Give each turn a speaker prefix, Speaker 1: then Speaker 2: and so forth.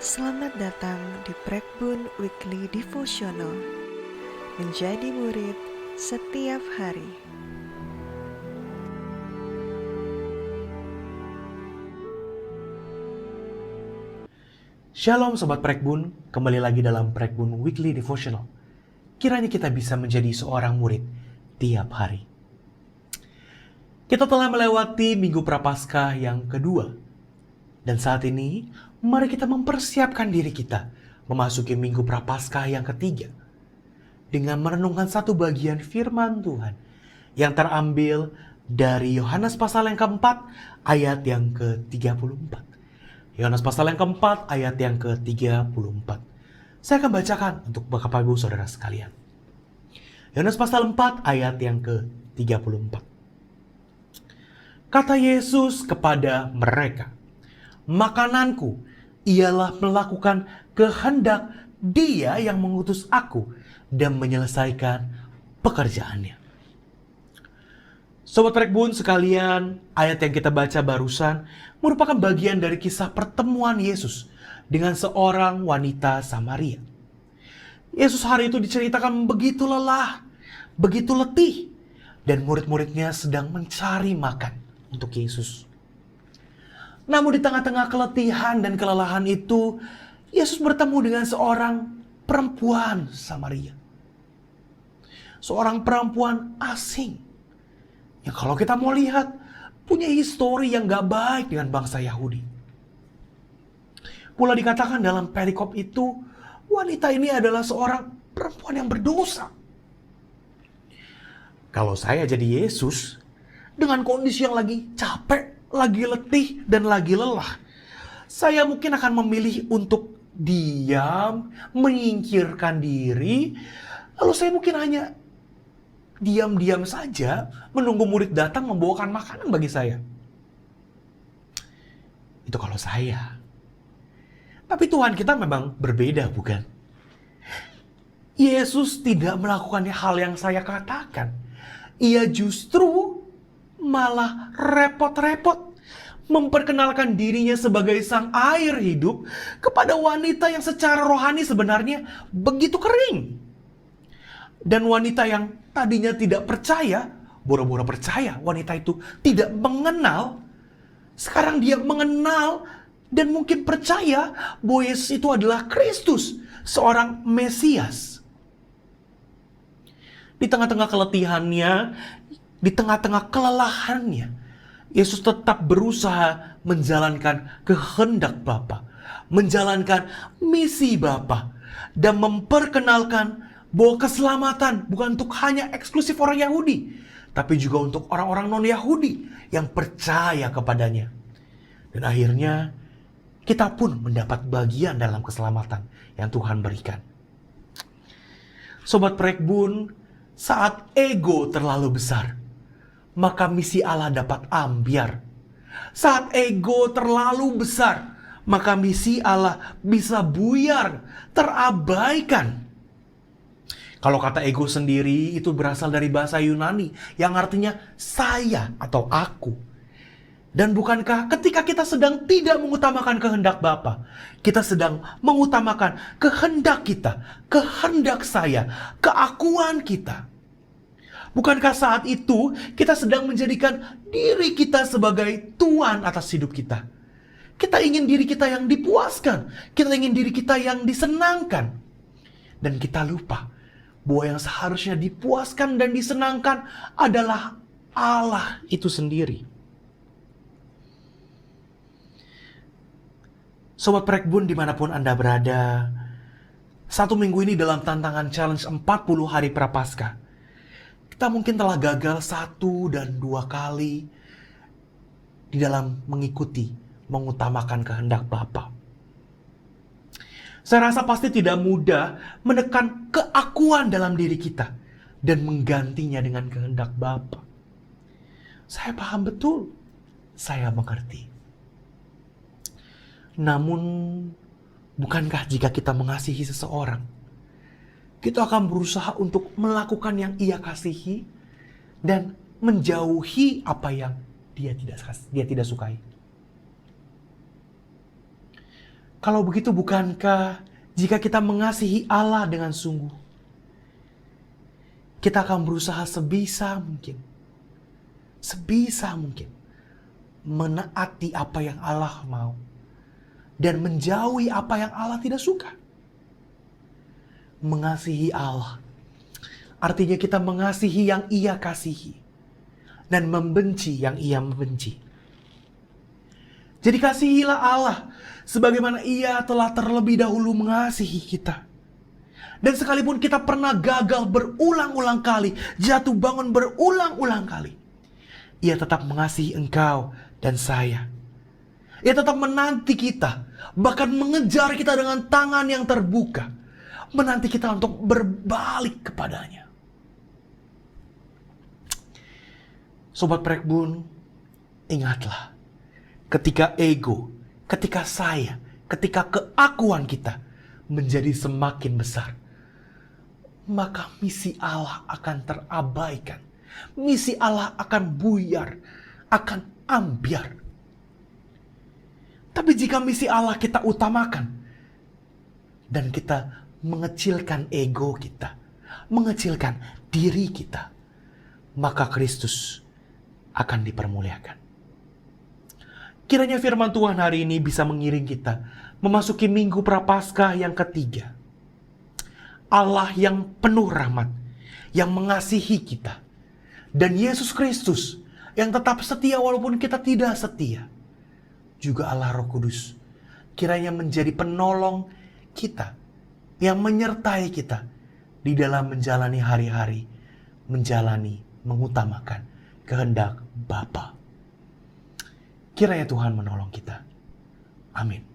Speaker 1: Selamat datang di Prekbun Weekly Devotional. Menjadi murid setiap hari.
Speaker 2: Shalom Sobat Prekbun, kembali lagi dalam Prekbun Weekly Devotional. Kiranya kita bisa menjadi seorang murid tiap hari. Kita telah melewati Minggu Prapaskah yang kedua. Dan saat ini, mari kita mempersiapkan diri kita memasuki Minggu Prapaskah yang ketiga. Dengan merenungkan satu bagian firman Tuhan yang terambil dari Yohanes pasal yang keempat ayat yang ke-34. Yohanes pasal yang keempat ayat yang ke-34. Saya akan bacakan untuk Bapak Ibu Saudara sekalian. Yohanes pasal 4 ayat yang ke-34. Kata Yesus kepada mereka, "Makananku ialah melakukan kehendak Dia yang mengutus aku dan menyelesaikan pekerjaannya." Sobat Prekbun sekalian, ayat yang kita baca barusan merupakan bagian dari kisah pertemuan Yesus dengan seorang wanita Samaria. Yesus hari itu diceritakan begitu lelah, begitu letih, dan murid-muridnya sedang mencari makan untuk Yesus. Namun di tengah-tengah keletihan dan kelelahan itu, Yesus bertemu dengan seorang perempuan Samaria. Seorang perempuan asing. Ya kalau kita mau lihat, punya histori yang gak baik dengan bangsa Yahudi. Pula dikatakan dalam perikop itu, wanita ini adalah seorang perempuan yang berdosa. Kalau saya jadi Yesus, dengan kondisi yang lagi capek, lagi letih, dan lagi lelah, saya mungkin akan memilih untuk diam, menyingkirkan diri, lalu saya mungkin hanya diam-diam saja menunggu murid datang membawakan makanan bagi saya. Itu kalau saya. Tapi Tuhan kita memang berbeda, bukan? Yesus tidak melakukan hal yang saya katakan. Ia justru malah repot-repot memperkenalkan dirinya sebagai sang air hidup kepada wanita yang secara rohani sebenarnya begitu kering. Dan wanita yang tadinya tidak percaya, boro-boro percaya, wanita itu tidak mengenal. Sekarang dia mengenal dan mungkin percaya bahwa Yesus itu adalah Kristus, seorang Mesias. Di tengah-tengah keletihannya, di tengah-tengah kelelahannya, Yesus tetap berusaha menjalankan kehendak Bapa, menjalankan misi Bapa, dan memperkenalkan bahwa keselamatan bukan untuk hanya eksklusif orang Yahudi, tapi juga untuk orang-orang non-Yahudi yang percaya kepadanya. Dan akhirnya, kita pun mendapat bagian dalam keselamatan yang Tuhan berikan. Sobat Prekbun, saat ego terlalu besar, maka misi Allah dapat ambyar. Saat ego terlalu besar, maka misi Allah bisa buyar, terabaikan. Kalau kata ego sendiri itu berasal dari bahasa Yunani yang artinya saya atau aku. Dan bukankah ketika kita sedang tidak mengutamakan kehendak Bapa, kita sedang mengutamakan kehendak kita, kehendak saya, keakuan kita. Bukankah saat itu kita sedang menjadikan diri kita sebagai tuan atas hidup kita? Kita ingin diri kita yang dipuaskan, kita ingin diri kita yang disenangkan. Dan kita lupa bahwa yang seharusnya dipuaskan dan disenangkan adalah Allah itu sendiri. Sobat Prekbun dimanapun Anda berada, satu minggu ini dalam tantangan challenge 40 hari Prapaskah, kita mungkin telah gagal 1 dan 2 kali di dalam mengikuti, mengutamakan kehendak Bapa. Saya rasa pasti tidak mudah menekan keakuan dalam diri kita dan menggantinya dengan kehendak Bapa. Saya paham betul, saya mengerti. Namun, bukankah jika kita mengasihi seseorang, kita akan berusaha untuk melakukan yang ia kasihi dan menjauhi apa yang dia tidak sukai? Kalau begitu, bukankah jika kita mengasihi Allah dengan sungguh, kita akan berusaha sebisa mungkin menaati apa yang Allah mau dan menjauhi apa yang Allah tidak suka. Mengasihi Allah artinya kita mengasihi yang Ia kasihi dan membenci yang Ia membenci. Jadi kasihilah Allah sebagaimana Ia telah terlebih dahulu mengasihi kita. Dan sekalipun kita pernah gagal berulang-ulang kali, jatuh bangun berulang-ulang kali, Ia tetap mengasihi engkau dan saya. Ia tetap menanti kita, bahkan mengejar kita dengan tangan yang terbuka, menanti kita untuk berbalik kepadanya. Sobat Prekbun, ingatlah, ketika ego, ketika saya, ketika keakuan kita menjadi semakin besar, maka misi Allah akan terabaikan. Misi Allah akan buyar, akan ambiar. Tapi jika misi Allah kita utamakan, dan kita mengecilkan ego kita, mengecilkan diri kita, maka Kristus akan dipermuliakan. Kiranya firman Tuhan hari ini bisa mengiring kita memasuki Minggu Prapaskah yang ketiga. Allah yang penuh rahmat, yang mengasihi kita, dan Yesus Kristus yang tetap setia walaupun kita tidak setia, juga Allah Roh Kudus kiranya menjadi penolong kita, yang menyertai kita di dalam menjalani hari-hari, mengutamakan kehendak Bapa. Kiranya Tuhan menolong kita. Amin.